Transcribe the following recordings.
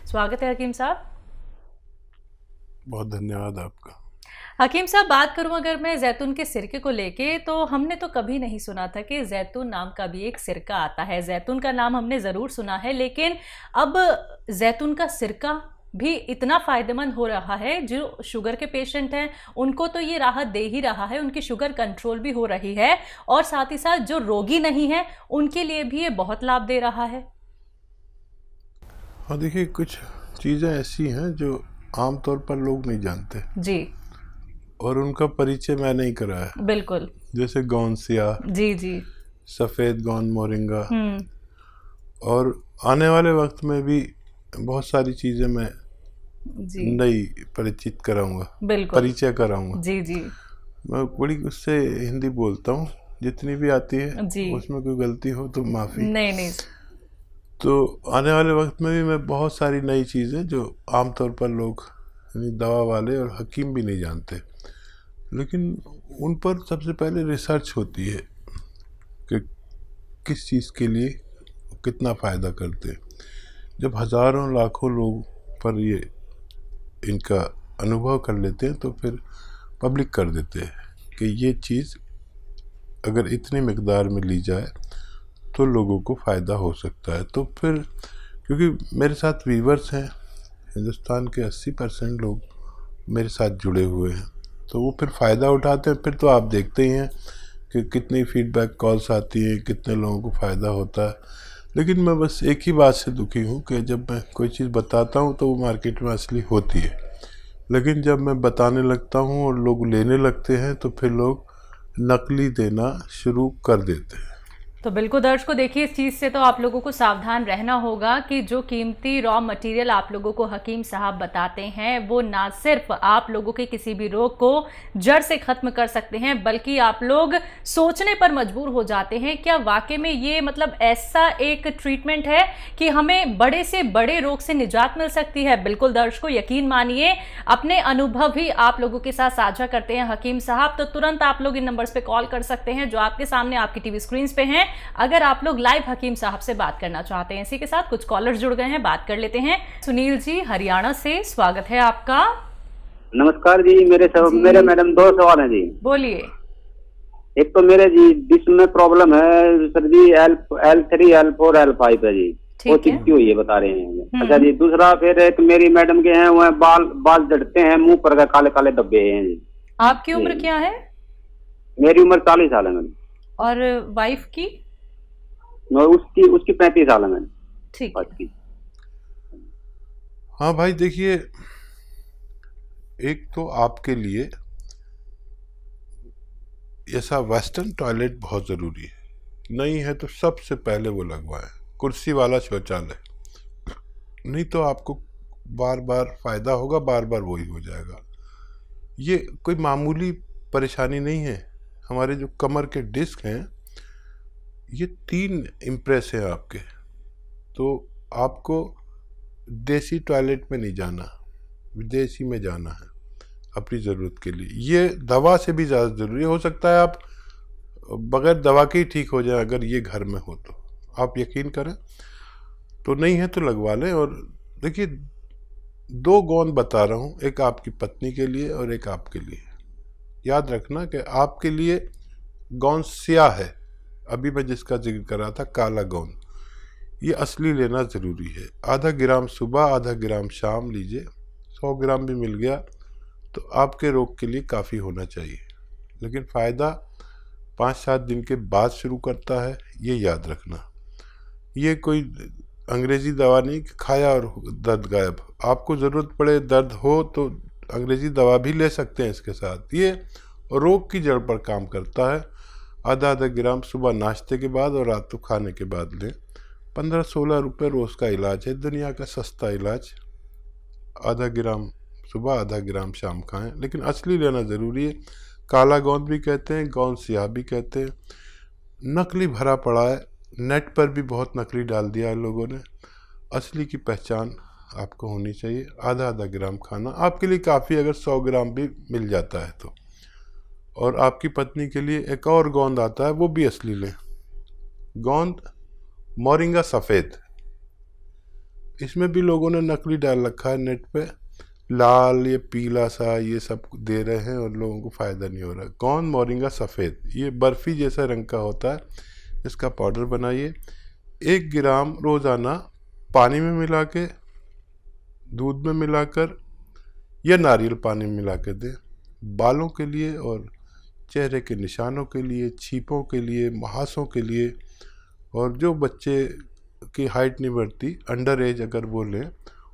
स्वागत है हकीम साहब। बहुत धन्यवाद आपका। हकीम साहब, बात करूं अगर मैं जैतून के सिरके को लेके, तो हमने तो कभी नहीं सुना था कि जैतून नाम का भी एक सिरका आता है। जैतून का नाम हमने ज़रूर सुना है, लेकिन अब जैतून का सिरका भी इतना फ़ायदेमंद हो रहा है, जो शुगर के पेशेंट हैं उनको तो ये राहत दे ही रहा है, उनकी शुगर कंट्रोल भी हो रही है, और साथ ही साथ जो रोगी नहीं है उनके लिए भी ये बहुत लाभ दे रहा है। हाँ, देखिए, कुछ चीज़ें ऐसी हैं जो आमतौर पर लोग नहीं जानते जी और उनका परिचय मैं नहीं कराया। बिल्कुल। जैसे गौनसिया, जी जी। सफ़ेद गौन मोरिंगा, हम्म। और आने वाले वक्त में भी बहुत सारी चीज़ें मैं जी नई परिचित कराऊंगा, बिल्कुल। परिचय कराऊंगा। जी जी। मैं बड़ी उससे हिंदी बोलता हूँ, जितनी भी आती है। जी। उसमें कोई गलती हो तो माफ़ी। नहीं नहीं। तो आने वाले वक्त में भी मैं बहुत सारी नई चीज़ें जो आमतौर पर लोग, यानी दवा वाले और हकीम भी नहीं जानते, लेकिन उन पर सबसे पहले रिसर्च होती है कि किस चीज़ के लिए कितना फ़ायदा करते हैं। जब हज़ारों लाखों लोग पर ये इनका अनुभव कर लेते हैं तो फिर पब्लिक कर देते हैं कि ये चीज़ अगर इतनी मिकदार में ली जाए तो लोगों को फ़ायदा हो सकता है। तो फिर क्योंकि मेरे साथ वीवर्स हैं, हिंदुस्तान के 80% लोग मेरे साथ जुड़े हुए हैं, तो वो फिर फ़ायदा उठाते हैं। फिर तो आप देखते ही हैं कि कितनी फीडबैक कॉल्स आती हैं, कितने लोगों को फ़ायदा होता है। लेकिन मैं बस एक ही बात से दुखी हूँ कि जब मैं कोई चीज़ बताता हूँ तो वो मार्केट में असली होती है, लेकिन जब मैं बताने लगता हूँ और लोग लेने लगते हैं तो फिर लोग नकली देना शुरू कर देते हैं। तो बिल्कुल दर्शकों, देखिए, इस चीज़ से तो आप लोगों को सावधान रहना होगा कि जो कीमती रॉ मटेरियल आप लोगों को हकीम साहब बताते हैं, वो ना सिर्फ आप लोगों के किसी भी रोग को जड़ से ख़त्म कर सकते हैं, बल्कि आप लोग सोचने पर मजबूर हो जाते हैं, क्या वाकई में ये मतलब ऐसा एक ट्रीटमेंट है कि हमें बड़े से बड़े रोग से निजात मिल सकती है। बिल्कुल दर्शकों, यकीन मानिए, अपने अनुभव भी आप लोगों के साथ साझा करते हैं हकीम साहब। तो तुरंत आप लोग इन नंबर्स पे कॉल कर सकते हैं जो आपके सामने आपकी टीवी स्क्रीन पे हैं, अगर आप लोग लाइव हकीम साहब से बात करना चाहते हैं। इसी के साथ कुछ कॉलर्स जुड़ गए हैं, बात कर लेते हैं। सुनील जी हरियाणा से, स्वागत है आपका। नमस्कार जी। मेरे मैडम 2 सवाल हैं जी। बोलिए। एक तो मेरे जी डिस्क में प्रॉब्लम है सर जी, L3 L4 L5 है जी, वो ठीक है। चिपकी हुई है बता रहे हैं। अच्छा जी, दूसरा फिर एक मेरी मैडम के हैं, वो बाल झड़ते हैं, मुंह पर काले काले धब्बे हैं जी। आपकी उम्र क्या है? मेरी उम्र 40 साल है मैडम। और वाइफ की? उसकी 35 साल है मैडम। ठीक है। हाँ भाई, देखिए, एक तो आपके लिए ऐसा वेस्टर्न टॉयलेट बहुत ज़रूरी है। नहीं है तो सबसे पहले वो लगवाएं, कुर्सी वाला शौचालय। नहीं तो आपको बार बार फ़ायदा होगा, बार बार वही हो जाएगा। ये कोई मामूली परेशानी नहीं है। हमारे जो कमर के डिस्क हैं, ये 3 इम्प्रेस हैं आपके। तो आपको देसी टॉयलेट में नहीं जाना, विदेशी में जाना है अपनी ज़रूरत के लिए। ये दवा से भी ज़्यादा ज़रूरी हो सकता है। आप बगैर दवा के ही ठीक हो जाए अगर ये घर में हो तो। आप यकीन करें, तो नहीं है तो लगवा लें। और देखिए, 2 गौन बता रहा हूँ, एक आपकी पत्नी के लिए और एक आपके लिए। याद रखना कि आपके लिए गौन स्याह है, अभी मैं जिसका जिक्र कर रहा था काला गौन, ये असली लेना ज़रूरी है। आधा ग्राम सुबह, आधा ग्राम शाम लीजिए। 100 ग्राम भी मिल गया तो आपके रोग के लिए काफ़ी होना चाहिए। लेकिन फ़ायदा 5-7 दिन के बाद शुरू करता है, ये याद रखना। ये कोई अंग्रेज़ी दवा नहीं कि खाया और दर्द गायब। आपको ज़रूरत पड़े, दर्द हो तो अंग्रेज़ी दवा भी ले सकते हैं इसके साथ। ये रोग की जड़ पर काम करता है। आधा आधा ग्राम सुबह नाश्ते के बाद और रात को खाने के बाद लें। 15-16 रुपये रोज़ का इलाज है, दुनिया का सस्ता इलाज। आधा ग्राम सुबह, आधा ग्राम शाम खाएं, लेकिन असली लेना ज़रूरी है। काला गोंद भी कहते हैं, गोंद स्याह भी कहते हैं। नकली भरा पड़ा है, नेट पर भी बहुत नकली डाल दिया है लोगों ने। असली की पहचान आपको होनी चाहिए। आधा आधा ग्राम खाना आपके लिए काफ़ी, अगर 100 ग्राम भी मिल जाता है तो। और आपकी पत्नी के लिए एक और गोंद आता है, वो भी असली लें। गोंद मोरिंगा सफ़ेद, इसमें भी लोगों ने नकली डाल रखा है नेट पे, लाल ये पीला सा ये सब दे रहे हैं और लोगों को फ़ायदा नहीं हो रहा। कौन मोरिंगा सफ़ेद, ये बर्फ़ी जैसा रंग का होता है, इसका पाउडर बनाइए। 1 ग्राम रोज़ाना पानी में मिला के, दूध में मिलाकर या नारियल पानी में मिला के दें। बालों के लिए और चेहरे के निशानों के लिए, छीपों के लिए, मुहासों के लिए, और जो बच्चे की हाइट नहीं बढ़ती, अंडर एज अगर वो लें,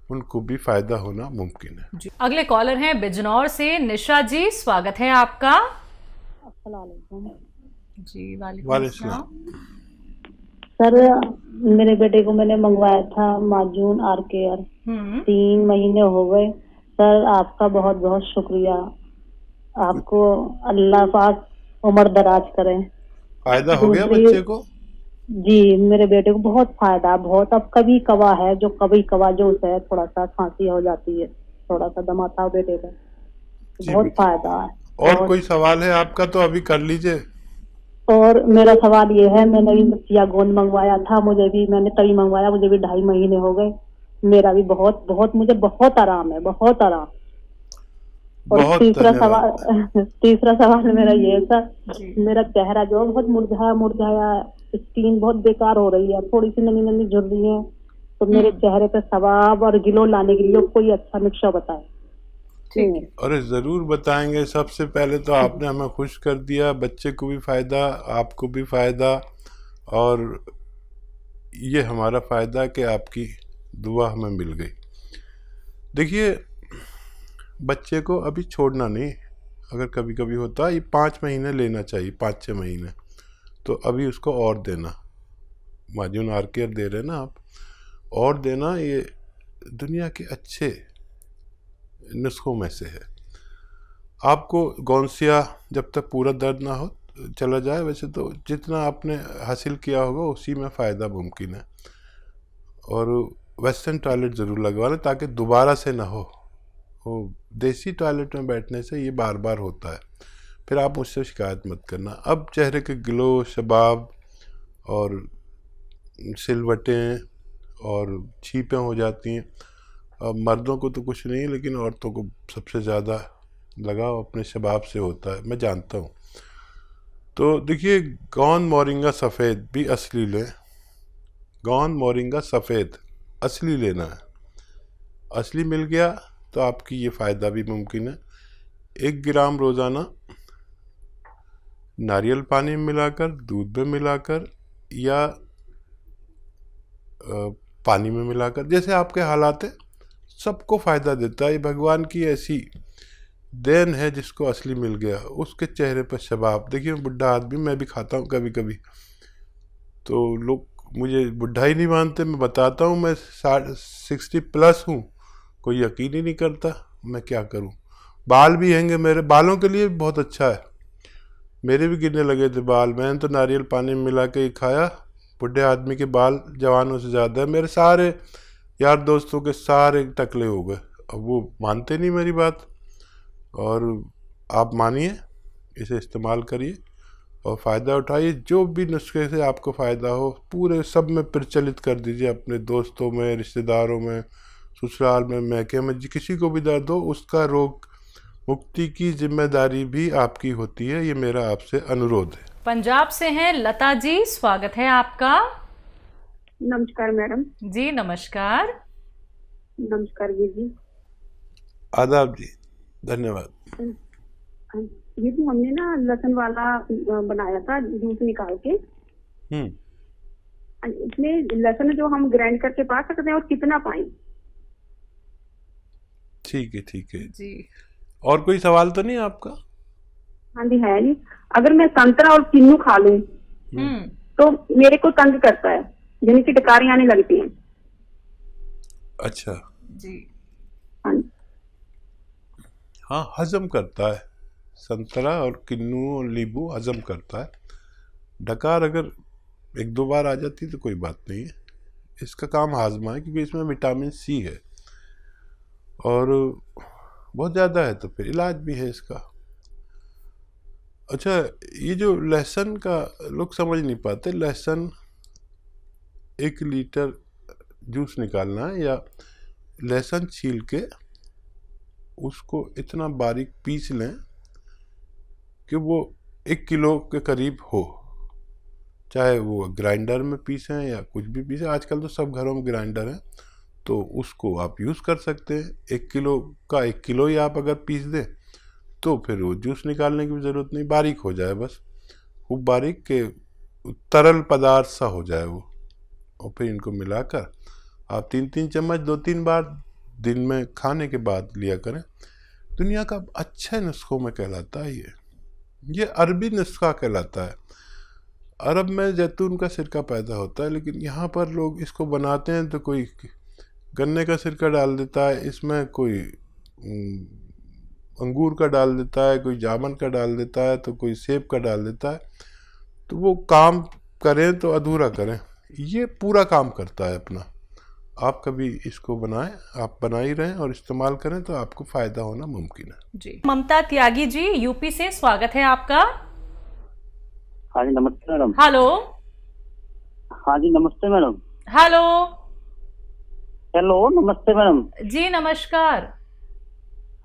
उनको भी फ़ायदा होना मुमकिन है। जी। अगले कॉलर हैं बिजनौर से निशा जी, स्वागत है आपका। अस्सलामुअलैकुम। जी वालेकुम वालेकुम अस्सलाम। सर, मेरे बेटे को मैंने मंगवाया था माजून आर केयर, 3 महीने हो गए। सर आपका बहुत बहुत शुक्रिया, आपको अल्लाह पाक उम्र दराज करे। फ़ायदा हो गया बच्चे को? जी, मेरे बेटे को बहुत फायदा, बहुत। अब कभी कवा है जो कभी कवा जो उसे थोड़ा सा खांसी हो जाती है, थोड़ा सा दमा था बेटे का, बहुत फायदा है। और कोई सवाल है आपका तो अभी कर लीजिए। और मेरा सवाल ये है, मैंने भी चिया गोंद मंगवाया था, मैंने तभी मंगवाया, मुझे भी 2.5 महीने हो गए। मेरा भी मुझे बहुत आराम है, बहुत आराम। और बहुत तीसरा सवाल मेरा ये है सर, मेरा चेहरा जो है बहुत मुरझाया, स्किन बहुत बेकार हो रही है, थोड़ी सी नमी नमी झुर रही है, तो मेरे चेहरे पे सवाब और ग्लो लाने के लिए कोई अच्छा नुस्खा बताए। अरे ज़रूर बताएंगे। सबसे पहले तो आपने हमें खुश कर दिया, बच्चे को भी फ़ायदा, आपको भी फ़ायदा, और ये हमारा फ़ायदा कि आपकी दुआ हमें मिल गई। देखिए, बच्चे को अभी छोड़ना नहीं, अगर कभी कभी होता है, ये 5 महीने लेना चाहिए, 5-6 महीने, तो अभी उसको और देना। माजून आर केयर दे रहे हैं ना आप, और देना। ये दुनिया के अच्छे नुस्खों में से है। आपको गौंसिया जब तक पूरा दर्द ना हो चला जाए, वैसे तो जितना आपने हासिल किया होगा उसी में फ़ायदा मुमकिन है। और वेस्टर्न टॉयलेट ज़रूर लगवा लें ताकि दोबारा से ना हो। वो देसी टॉयलेट में बैठने से ये बार बार होता है, फिर आप मुझसे शिकायत मत करना। अब चेहरे के ग्लो, शबाब और सिलवटें और छीपें हो जाती हैं। अब मर्दों को तो कुछ नहीं, लेकिन औरतों को सबसे ज़्यादा लगाव अपने शबाब से होता है, मैं जानता हूँ। तो देखिए, गौन मोरिंगा सफ़ेद भी असली लें। गौन मोरिंगा सफ़ेद असली लेना है। असली मिल गया तो आपकी ये फ़ायदा भी मुमकिन है। 1 ग्राम रोज़ाना नारियल पानी में मिलाकर, दूध में मिलाकर या पानी में मिलाकर, जैसे आपके हालात है, सबको फ़ायदा देता है। ये भगवान की ऐसी देन है, जिसको असली मिल गया उसके चेहरे पर शबाब। देखिए, बुढ़ा आदमी, मैं भी खाता हूँ कभी कभी, तो लोग मुझे बुढ़ा ही नहीं मानते। मैं बताता हूँ मैं 60+ हूँ, कोई यकीन ही नहीं करता। मैं क्या करूँ? बाल भी हैंगे, मेरे बालों के लिए बहुत अच्छा है। मेरे भी गिरने लगे थे बाल, मैंने तो नारियल पानी में मिला के ही खाया। बुढ़े आदमी के बाल जवानों से ज़्यादा है। मेरे सारे यार दोस्तों के सारे टकले हो गए। अब वो मानते नहीं मेरी बात, और आप मानिए, इसे इस्तेमाल करिए और फ़ायदा उठाइए। जो भी नुस्खे से आपको फ़ायदा हो, पूरे सब में प्रचलित कर दीजिए, अपने दोस्तों में, रिश्तेदारों में, ससुराल में, मैके में, किसी को भी दर्द हो, उसका रोग मुक्ति की जिम्मेदारी भी आपकी होती है। ये मेरा आपसे अनुरोध है। पंजाब से हैं लता जी, स्वागत है आपका। नमस्कार मैडम। जी नमस्कार। नमस्कार जी। आदाब जी, धन्यवाद। ये तो हमने ना लहसुन वाला बनाया था, जूस निकाल के। इसमें लहसुन जो हम ग्राइंड करके पा सकते हैं, और कितना पाएं? ठीक है, ठीक है जी। और कोई सवाल तो नहीं आपका? हाँ जी, है नहीं। अगर मैं संतरा और किन्नू खा लूं तो मेरे को तंग करता है, यानी कि डकारी आने लगती हैं। अच्छा जी। हाँ, हजम करता है। संतरा और किन्नू और नींबू हजम करता है। डकार अगर 1-2 बार आ जाती तो कोई बात नहीं है, इसका काम हाजमा है, क्योंकि इसमें विटामिन सी है और बहुत ज़्यादा है, तो फिर इलाज भी है इसका। अच्छा, ये जो लहसुन का लोग समझ नहीं पाते, लहसुन 1 लीटर जूस निकालना है, या लहसुन छील के उसको इतना बारीक पीस लें कि वो 1 किलो के करीब हो। चाहे वो ग्राइंडर में पीसें या कुछ भी पीसें, आजकल तो सब घरों में ग्राइंडर है, तो उसको आप यूज़ कर सकते हैं। 1 किलो का 1 किलो ही आप अगर पीस दें तो फिर वो जूस निकालने की भी ज़रूरत नहीं, बारीक हो जाए बस, खूब बारीक के तरल पदार्थ सा हो जाए वो। और फिर इनको मिलाकर आप 3-3 चम्मच 2-3 बार दिन में खाने के बाद लिया करें। दुनिया का अच्छे नुस्खों में कहलाता है ये अरबी नुस्खा कहलाता है। अरब में जैतून का सिरका पैदा होता है, लेकिन यहाँ पर लोग इसको बनाते हैं तो कोई गन्ने का सिरका डाल देता है इसमें, कोई अंगूर का डाल देता है, कोई जामुन का डाल देता है, तो कोई सेब का डाल देता है। तो वो काम करें तो अधूरा करें, ये पूरा काम करता है अपना। आप कभी इसको बनाएं, आप बना ही रहें और इस्तेमाल करें तो आपको फ़ायदा होना मुमकिन है जी। ममता त्यागी जी यूपी से, स्वागत है आपका। हाँ जी नमस्ते मैडम। हेलो। हाँ जी नमस्ते मैडम। हेलो। हेलो नमस्ते मैडम। जी नमस्कार।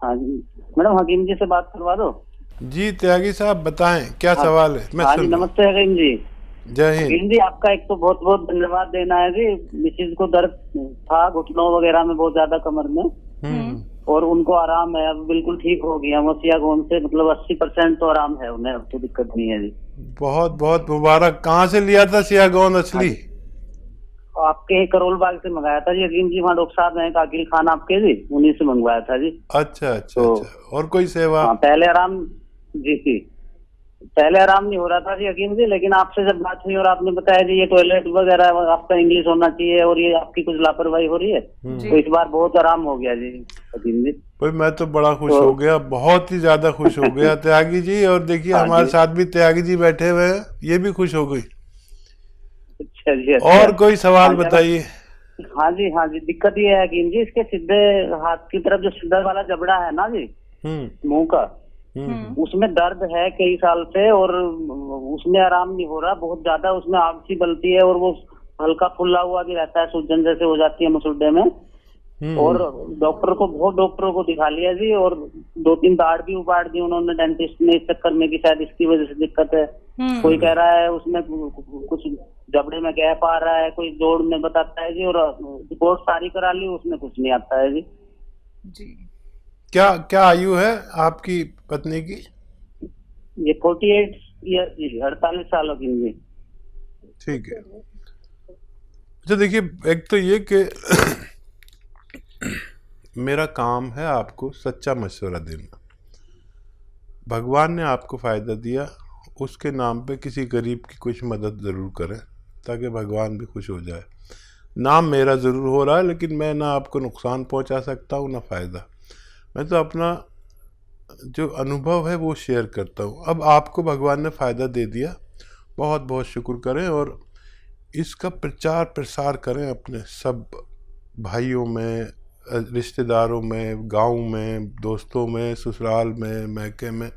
हाँ जी मैडम, हकीम जी से बात करवा दो। जी त्यागी साहब बताएं क्या सवाल है, मैं हाँ जी सुन रहा हूं। नमस्ते हकीम जी। जय हिंद। हकीम जी आपका एक तो बहुत बहुत धन्यवाद देना है जी। मिसिज को दर्द था घुटनों वगैरह में बहुत ज्यादा कमर में, और उनको आराम है, अब बिल्कुल ठीक हो गया। सियागोन से मतलब 80% तो आराम है उन्हें, अब तो दिक्कत नहीं है जी। बहुत बहुत मुबारक। कहाँ से लिया था सियागोन असली? आपके करोल बाग से मंगाया था जी हकीम जी, वहाँ डॉक्टर साहब हैं काकिल खान आपके जी, उन्हीं से मंगवाया था जी। अच्छा अच्छा अच्छा। और कोई सेवा? हाँ पहले आराम जी पहले आराम नहीं हो रहा था जी हकीम जी, लेकिन आपसे जब बात हुई और आपने बताया जी ये टॉयलेट वगैरह आपका इंग्लिश होना चाहिए और ये आपकी कुछ लापरवाही हो रही है, तो इस बार बहुत आराम हो गया जी हकीम जी। भाई मैं तो बड़ा खुश हो गया, बहुत ही ज्यादा खुश हो गया त्यागी जी। और देखिए हमारे साथ भी त्यागी जी बैठे हुए हैं, ये भी खुश हो गई। अच्छा जी। और कोई सवाल बताइए। हाँ जी दिक्कत ये है हकीम जी, इसके सीधे हाथ की तरफ जो सीधा वाला जबड़ा है ना जी मुंह का, उसमें दर्द है कई साल से, और उसमें आराम नहीं हो रहा, बहुत ज्यादा उसमें आग सी बनती है, और वो हल्का फुल्ला हुआ भी रहता है, सूजन जैसे हो जाती है मसूड़े में। और बहुत डॉक्टरों को दिखा लिया जी, और 2-3 दाढ़ भी उपाड़ दी उन्होंने डेंटिस्ट ने, इस चक्कर में कि शायद इसकी वजह से दिक्कत है। कोई कह रहा है उसमें कुछ जबड़े में गैप आ रहा है, कोई जोड़ में बताता है जी, और रिपोर्ट सारी करा ली, उसमें कुछ नहीं आता है जी। क्या आयु है आपकी पत्नी की? ये 48 ईयर जी, 48 सालों की जी। ठीक है। अच्छा देखिए, एक तो ये कि मेरा काम है आपको सच्चा मशवरा देना। भगवान ने आपको फ़ायदा दिया, उसके नाम पे किसी गरीब की कुछ मदद ज़रूर करें ताकि भगवान भी खुश हो जाए। नाम मेरा ज़रूर हो रहा है, लेकिन मैं ना आपको नुकसान पहुंचा सकता हूं ना फ़ायदा। मैं तो अपना जो अनुभव है वो शेयर करता हूं। अब आपको भगवान ने फ़ायदा दे दिया, बहुत बहुत शुक्र करें और इसका प्रचार प्रसार करें अपने सब भाइयों में, रिश्तेदारों में, गांव में, दोस्तों में, ससुराल में, मैके में।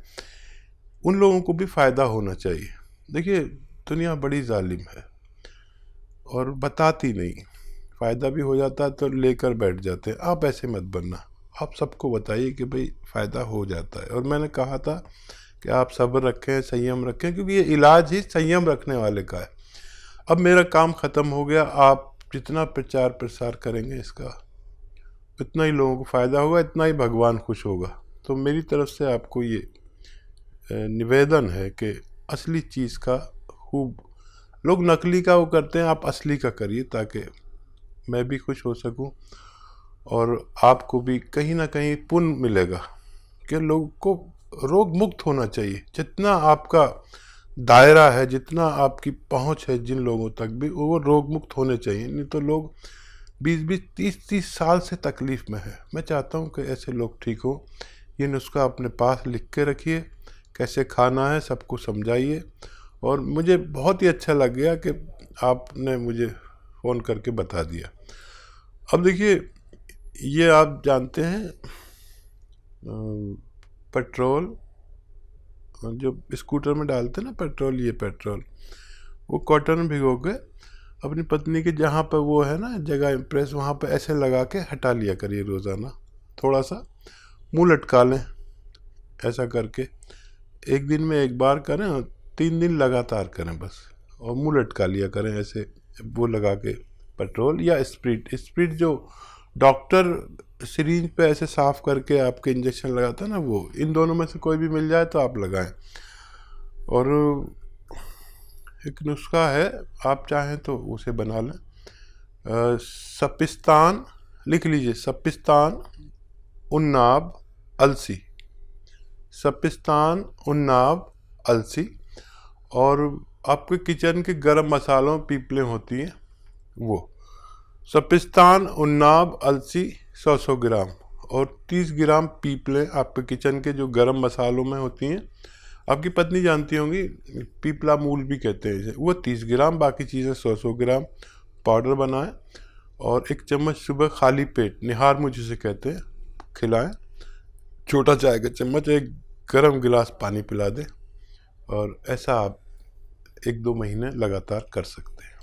उन लोगों को भी फ़ायदा होना चाहिए। देखिए दुनिया बड़ी जालिम है और बताती नहीं, फ़ायदा भी हो जाता है तो लेकर बैठ जाते हैं। आप ऐसे मत बनना, आप सबको बताइए कि भाई फ़ायदा हो जाता है। और मैंने कहा था कि आप सब्र रखें, संयम रखें, क्योंकि ये इलाज ही संयम रखने वाले का है। अब मेरा काम ख़त्म हो गया, आप जितना प्रचार प्रसार करेंगे इसका उतना ही लोगों को फ़ायदा होगा, इतना ही भगवान खुश होगा। तो मेरी तरफ से आपको ये निवेदन है कि असली चीज़ का खूब, लोग नकली का वो करते हैं, आप असली का करिए ताकि मैं भी खुश हो सकूं और आपको भी कहीं ना कहीं पुण्य मिलेगा कि लोगों को रोग मुक्त होना चाहिए। जितना आपका दायरा है, जितना आपकी पहुंच है जिन लोगों तक भी, वो रोग मुक्त होने चाहिए। नहीं तो लोग 20-20, 30-30 साल से तकलीफ़ में है। मैं चाहता हूं कि ऐसे लोग ठीक हो। ये नुस्खा अपने पास लिख के रखिए, कैसे खाना है सबको समझाइए। और मुझे बहुत ही अच्छा लग गया कि आपने मुझे फ़ोन करके बता दिया। अब देखिए, ये आप जानते हैं पेट्रोल जो स्कूटर में डालते हैं ना पेट्रोल, ये पेट्रोल वो कॉटन में भिगो के अपनी पत्नी के जहाँ पर वो है ना जगह इम्प्रेस, वहाँ पर ऐसे लगा के हटा लिया करिए रोज़ाना। थोड़ा सा मुंह लटका लें, ऐसा करके 1 दिन में 1 बार करें और 3 दिन लगातार करें बस, और मुंह लटका लिया करें ऐसे वो लगा के। पेट्रोल या स्प्रिट जो डॉक्टर सिरिंज पे ऐसे साफ करके आपके इंजेक्शन लगाता है ना, वो इन दोनों में से कोई भी मिल जाए तो आप लगाएं। और एक नुस्खा है, आप चाहें तो उसे बना लें। सपिस्तान लिख लीजिए, सपिस्तान उन्नाब अलसी, सपिस्तान उन्नाब अलसी। और आपके किचन के गरम मसालों पीपलें होती हैं, वो सपिस्तान उन्नाब अलसी 100 ग्राम और 30 ग्राम पीपलें आपके किचन के जो गरम मसालों में होती हैं, आपकी पत्नी जानती होंगी, पीपला मूल भी कहते हैं इसे, वो 30 ग्राम, बाकी चीज़ें 100 ग्राम पाउडर बनाएं और 1 चम्मच सुबह खाली पेट, निहार मुझे से कहते हैं, खिलाएं। छोटा चाय का चम्मच 1 गर्म गिलास पानी पिला दें। और ऐसा आप 1-2 महीने लगातार कर सकते हैं।